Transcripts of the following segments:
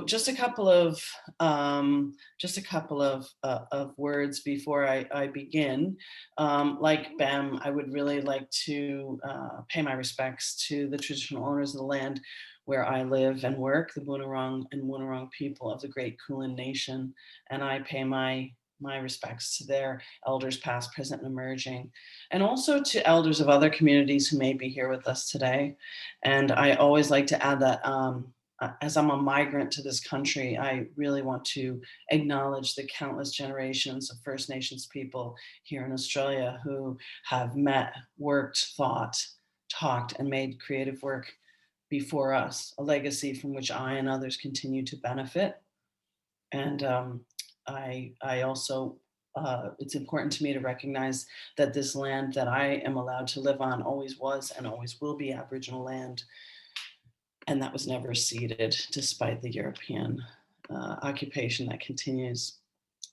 just a couple of words before I begin. Like Bem, I would really like to pay my respects to the traditional owners of the land where I live and work, the Boonwurrung and Woiwurrung people of the Great Kulin Nation, and I pay my respects to their elders past, present, and emerging, and also to elders of other communities who may be here with us today. And I always like to add that as I'm a migrant to this country, I really want to acknowledge the countless generations of First Nations people here in Australia who have met, worked, thought, talked, and made creative work before us, a legacy from which I and others continue to benefit. And I also, it's important to me to recognize that this land that I am allowed to live on always was and always will be Aboriginal land. And that was never ceded despite the European occupation that continues.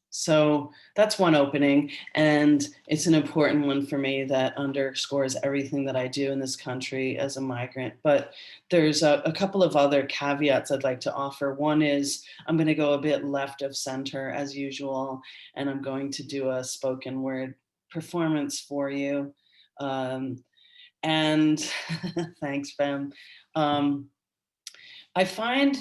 So that's one opening, and it's an important one for me that underscores everything that I do in this country as a migrant. But there's a couple of other caveats I'd like to offer. One is I'm going to go a bit left of center as usual, and I'm going to do a spoken word performance for you. And thanks, Bem. I find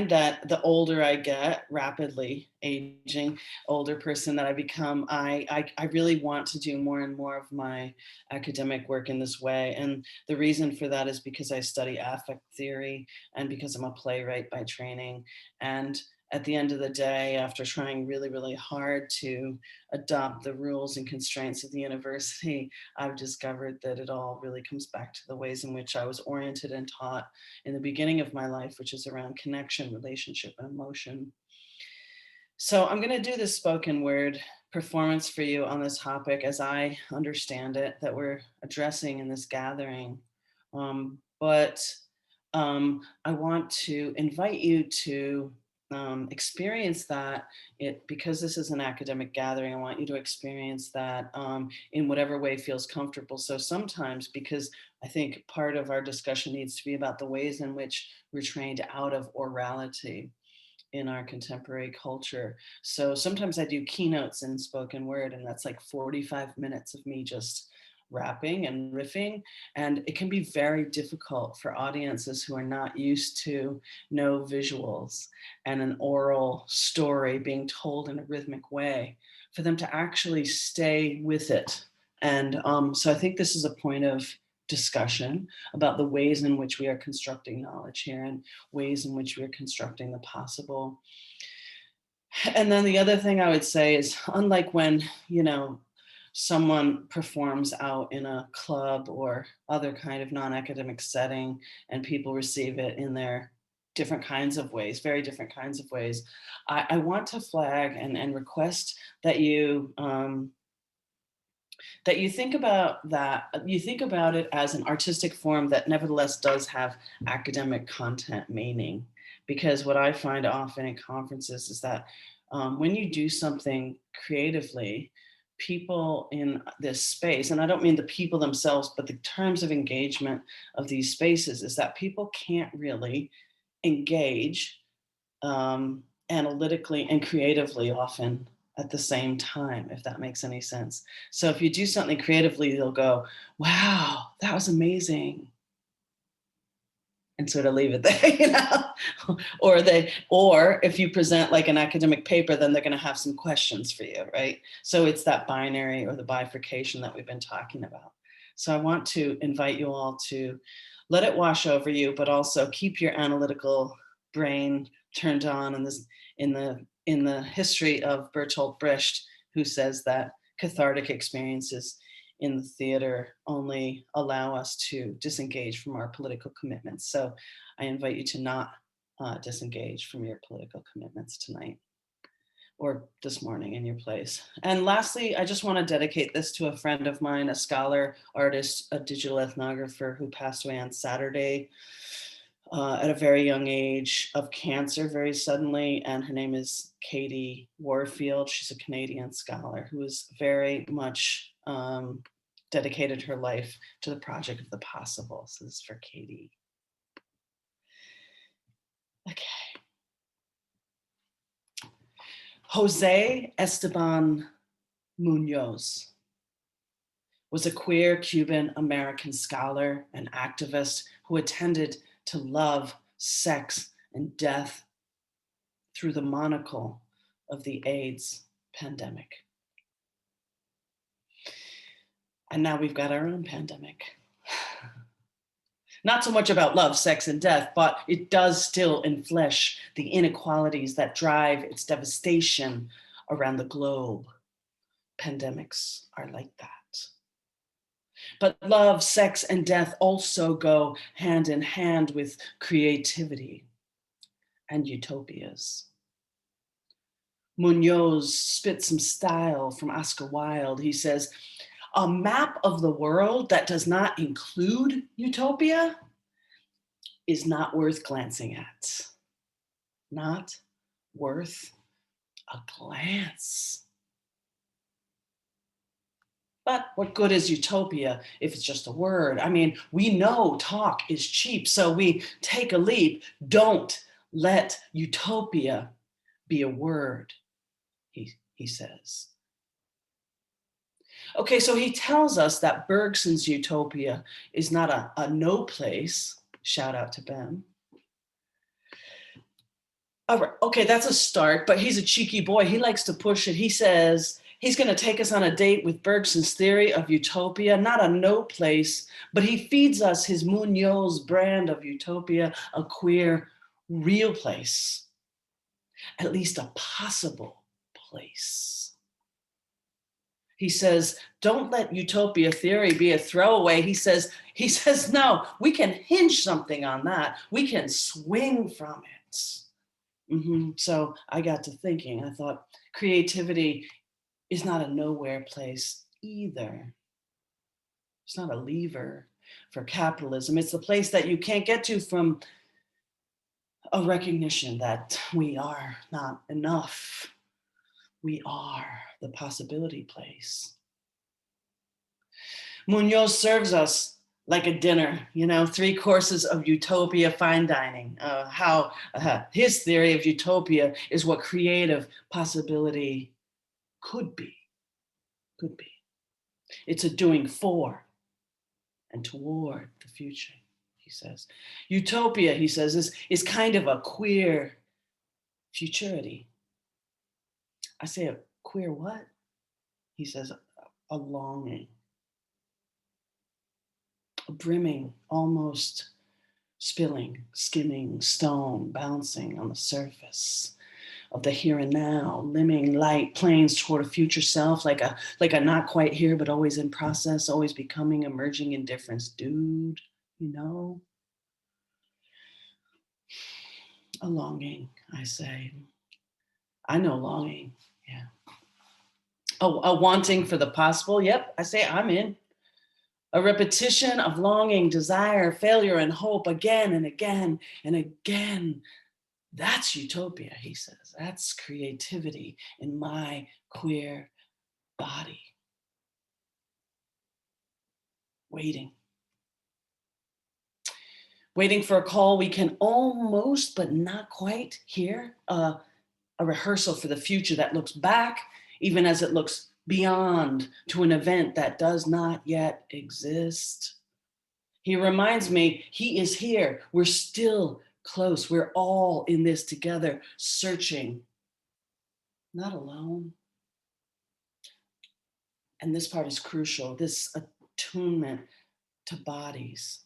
that the older I get, rapidly aging, older person that I become, I really want to do more and more of my academic work in this way. And the reason for that is because I study affect theory and because I'm a playwright by training. And at the end of the day, after trying really, really hard to adopt the rules and constraints of the university, I've discovered that it all really comes back to the ways in which I was oriented and taught in the beginning of my life, which is around connection, relationship, and emotion. So I'm going to do this spoken word performance for you on this topic as I understand it, that we're addressing in this gathering. But I want to invite you to experience that because this is an academic gathering, I want you to experience that in whatever way feels comfortable. So sometimes, because I think part of our discussion needs to be about the ways in which we're trained out of orality in our contemporary culture. So sometimes I do keynotes in spoken word, and that's like 45 minutes of me just rapping and riffing. And it can be very difficult for audiences who are not used to no visuals and an oral story being told in a rhythmic way, for them to actually stay with it. And so I think this is a point of discussion about the ways in which we are constructing knowledge here and ways in which we are constructing the possible. And then the other thing I would say is, unlike when, someone performs out in a club or other kind of non-academic setting and people receive it in their different kinds of ways, very different kinds of ways, I want to flag and request that you think about it as an artistic form that nevertheless does have academic content meaning. Because what I find often in conferences is that when you do something creatively, people in this space, and I don't mean the people themselves, but the terms of engagement of these spaces, is that people can't really engage analytically and creatively often at the same time, if that makes any sense. So if you do something creatively, they'll go, wow, that was amazing, and sort of leave it there, or if you present like an academic paper, then they're going to have some questions for you, right? So it's that binary or the bifurcation that we've been talking about. So I want to invite you all to let it wash over you, but also keep your analytical brain turned on in the history of Bertolt Brecht, who says that cathartic experiences in the theater only allow us to disengage from our political commitments. So I invite you to not disengage from your political commitments tonight or this morning in your place. And lastly, I just want to dedicate this to a friend of mine, a scholar, artist, a digital ethnographer who passed away on Saturday at a very young age of cancer very suddenly. And her name is Katie Warfield. She's a Canadian scholar who is very much dedicated her life to the project of the possible. So this is for Katie. Okay. Jose Esteban Munoz was a queer Cuban American scholar and activist who attended to love, sex, and death through the monocle of the AIDS pandemic. And now we've got our own pandemic. Not so much about love, sex, and death, but it does still enflesh the inequalities that drive its devastation around the globe. Pandemics are like that. But love, sex, and death also go hand in hand with creativity and utopias. Munoz spits some style from Oscar Wilde. He says, a map of the world that does not include utopia is not worth glancing at. Not worth a glance. But what good is utopia if it's just a word? I mean, we know talk is cheap, so we take a leap. Don't let utopia be a word, he says. Okay, so he tells us that Bergson's utopia is not a no place. Shout out to Ben. All right, okay, that's a start, but he's a cheeky boy. He likes to push it. He says he's going to take us on a date with Bergson's theory of utopia, not a no place, but he feeds us his Munoz brand of utopia, a queer, real place, at least a possible place. He says, don't let utopia theory be a throwaway. He says, no, we can hinge something on that. We can swing from it. So I got to thinking, I thought creativity is not a nowhere place either. It's not a lever for capitalism. It's the place that you can't get to from a recognition that we are not enough. We are the possibility place. Munoz serves us like a dinner, 3 courses of utopia fine dining. His theory of utopia is what creative possibility could be. It's a doing for and toward the future, he says. Utopia, he says, is kind of a queer futurity. I say a queer what? He says a longing. A brimming, almost spilling, skimming stone bouncing on the surface of the here and now, limbing light planes toward a future self, like a not quite here, but always in process, always becoming, emerging in difference. Dude, A longing, I say. I know longing, yeah. A wanting for the possible, yep, I say I'm in. A repetition of longing, desire, failure, and hope again and again and again. That's utopia, he says. That's creativity in my queer body. Waiting for a call we can almost, but not quite hear. A rehearsal for the future that looks back, even as it looks beyond, to an event that does not yet exist. He reminds me he is here. We're still close. We're all in this together, searching, not alone. And this part is crucial, this attunement to bodies.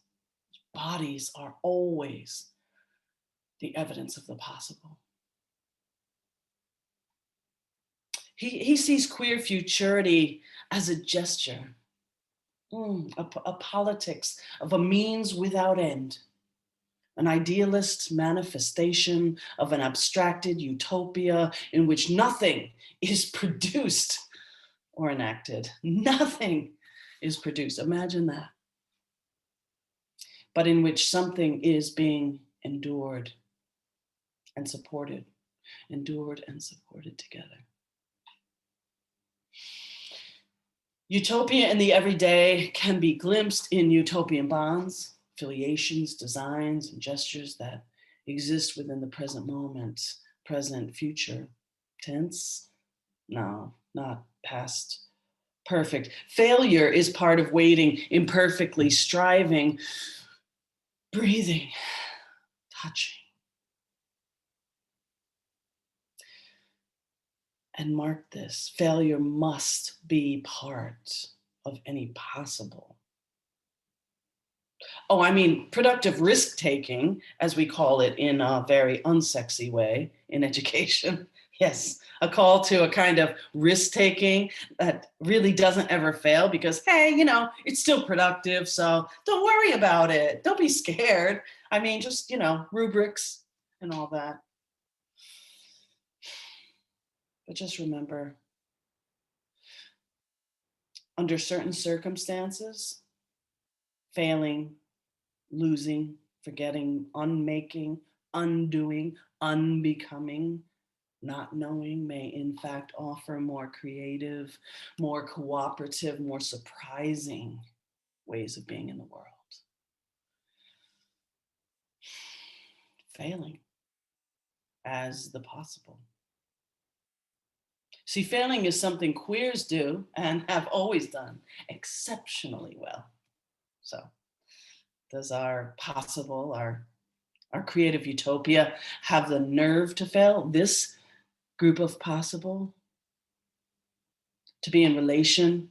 Bodies are always the evidence of the possible. He sees queer futurity as a gesture, a politics of a means without end, an idealist manifestation of an abstracted utopia in which nothing is produced or enacted. Nothing is produced. Imagine that. But in which something is being endured and supported together. Utopia in the everyday can be glimpsed in utopian bonds, affiliations, designs, and gestures that exist within the present moment, present, future tense. No, not past perfect. Failure is part of waiting imperfectly, striving, breathing, touching. And mark this, failure must be part of any possible. Oh, I mean, productive risk taking, as we call it in a very unsexy way in education. Yes, a call to a kind of risk taking that really doesn't ever fail because, hey, it's still productive. So don't worry about it. Don't be scared. I mean, just, rubrics and all that. But just remember, under certain circumstances, failing, losing, forgetting, unmaking, undoing, unbecoming, not knowing may in fact offer more creative, more cooperative, more surprising ways of being in the world. Failing as the possible. See, failing is something queers do and have always done exceptionally well. So does our possible, our creative utopia have the nerve to fail? This group of possible to be in relation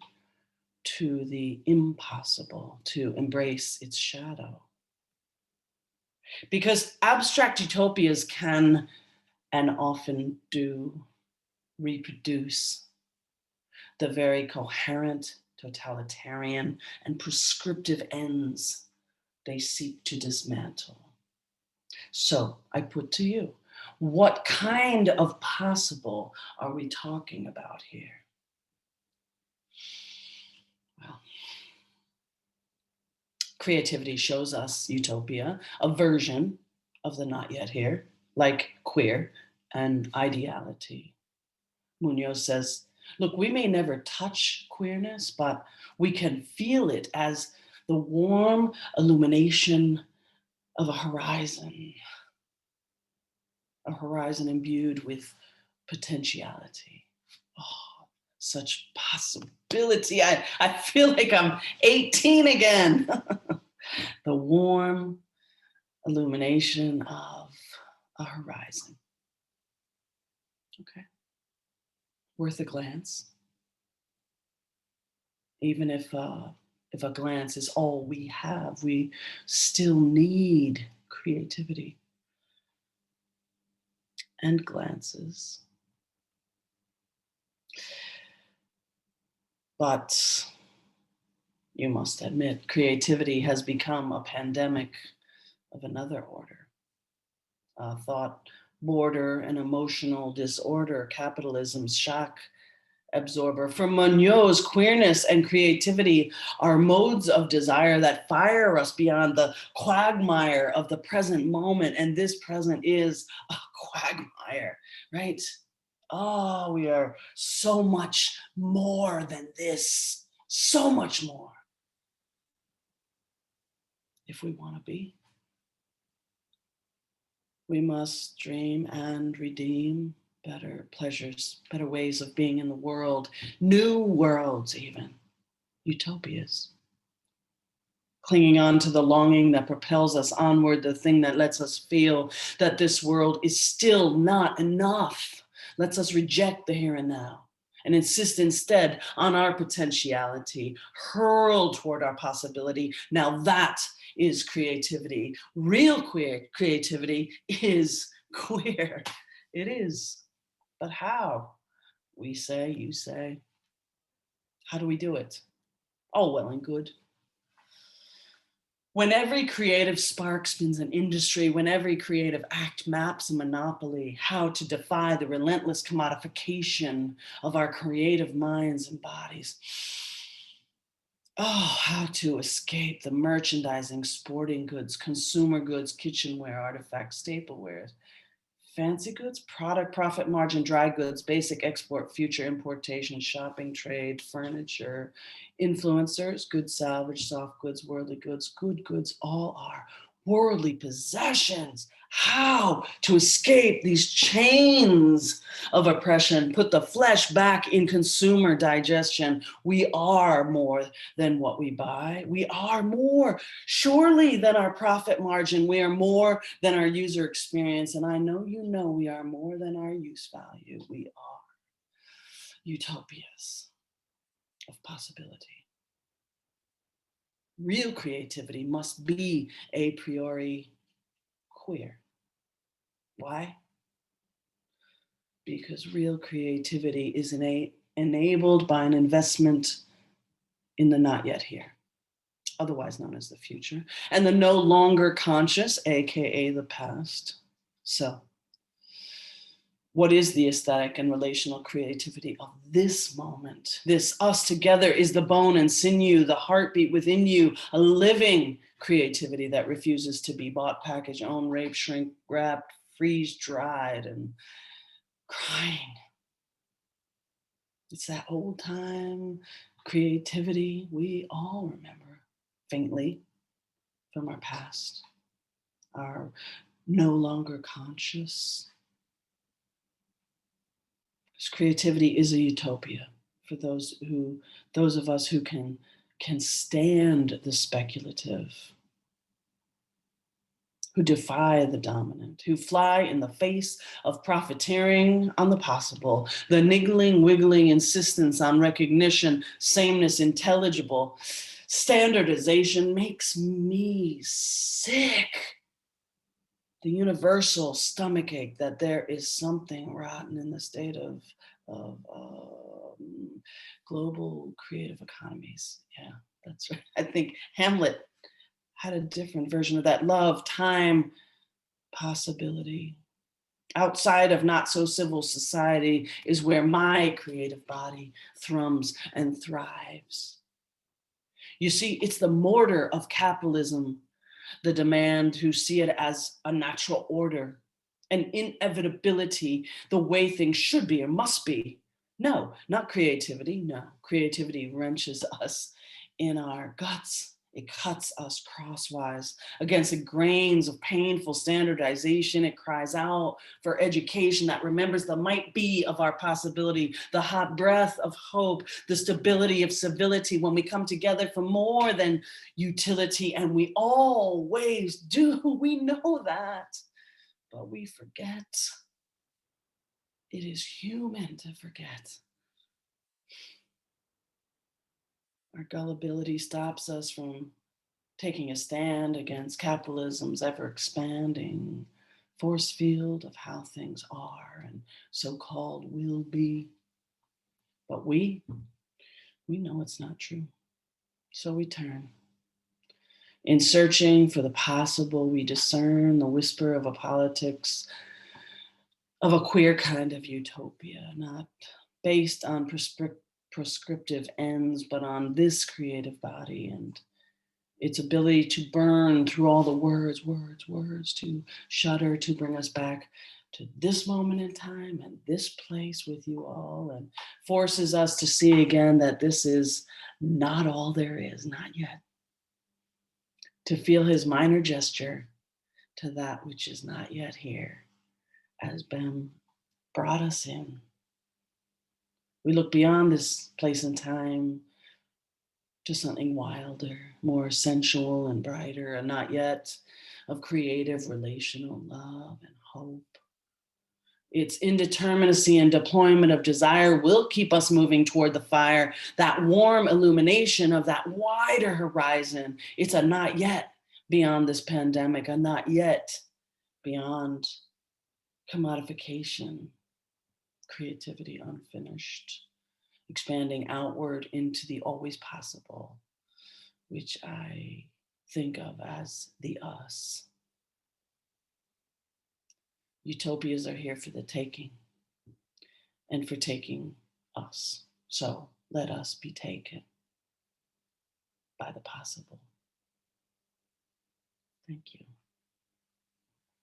to the impossible, to embrace its shadow. Because abstract utopias can and often do reproduce the very coherent, totalitarian, and prescriptive ends they seek to dismantle. So I put to you, what kind of possible are we talking about here? Well, creativity shows us utopia, a version of the not yet here, like queer and ideality. Munoz says, look, we may never touch queerness, but we can feel it as the warm illumination of a horizon imbued with potentiality. Oh, such possibility. I feel like I'm 18 again. The warm illumination of a horizon. Okay. Worth a glance. Even if a glance is all we have, we still need creativity and glances. But you must admit, creativity has become a pandemic of another order. Thought border and emotional disorder, capitalism's shock absorber. For Munoz, queerness and creativity are modes of desire that fire us beyond the quagmire of the present moment. And this present is a quagmire, right? Oh, we are so much more than this, so much more. If we want to be, we must dream and redeem better pleasures, better ways of being in the world, new worlds even, utopias. Clinging on to the longing that propels us onward, the thing that lets us feel that this world is still not enough, lets us reject the here and now and insist instead on our potentiality, hurl toward our possibility. Now that is creativity. Real queer creativity is queer. It is. But how? We say, you say. How do we do it? Oh, well and good. When every creative spark spins an industry, when every creative act maps a monopoly, how to defy the relentless commodification of our creative minds and bodies. Oh, how to escape the merchandising, sporting goods, consumer goods, kitchenware, artifacts, staplewares, fancy goods, product, profit margin, dry goods, basic export, future importation, shopping, trade, furniture, influencers, good salvage, soft goods, worldly goods, good goods, all are worldly possessions, how to escape these chains of oppression, put the flesh back in consumer digestion. We are more than what we buy. We are more, surely, than our profit margin. We are more than our user experience. And I know you know we are more than our use value. We are utopias of possibility. Real creativity must be a priori queer. Why? Because real creativity is enabled by an investment in the not yet here, otherwise known as the future, and the no longer conscious, aka the past. So, what is the aesthetic and relational creativity of this moment? This us together is the bone and sinew, the heartbeat within you, a living creativity that refuses to be bought, packaged, owned, raped, shrink wrapped, freeze dried, and crying. It's that old time creativity we all remember faintly from our past, our no longer conscious. This creativity is a utopia for those of us who can stand the speculative, who defy the dominant, who fly in the face of profiteering on the possible, the niggling, wiggling insistence on recognition, sameness, intelligible. Standardization makes me sick. The universal stomachache that there is something rotten in the state of global creative economies. Yeah, that's right. I think Hamlet had a different version of that. Love, time, possibility. Outside of not so civil society is where my creative body thrums and thrives. You see, it's the mortar of capitalism, the demand who see it as a natural order, an inevitability, the way things should be or must be. No, not creativity. No, creativity wrenches us in our guts. It cuts us crosswise against the grains of painful standardization. It cries out for education that remembers the might be of our possibility, the hot breath of hope, the stability of civility when we come together for more than utility. And we always do. We know that, but we forget. It is human to forget. Our gullibility stops us from taking a stand against capitalism's ever expanding force field of how things are and so-called will be. But we know it's not true. So we turn. In searching for the possible, we discern the whisper of a politics of a queer kind of utopia, not based on prescriptive ends, but on this creative body and its ability to burn through all the words, to shudder, to bring us back to this moment in time and this place with you all, and forces us to see again that this is not all there is, not yet. To feel his minor gesture to that which is not yet here, as Bem brought us in. We look beyond this place and time to something wilder, more sensual and brighter, and not yet of creative relational love and hope. Its indeterminacy and deployment of desire will keep us moving toward the fire, that warm illumination of that wider horizon. It's a not yet beyond this pandemic, a not yet beyond commodification, creativity unfinished, expanding outward into the always possible, which I think of as the us. Utopias are here for the taking and for taking us. So let us be taken by the possible. Thank you.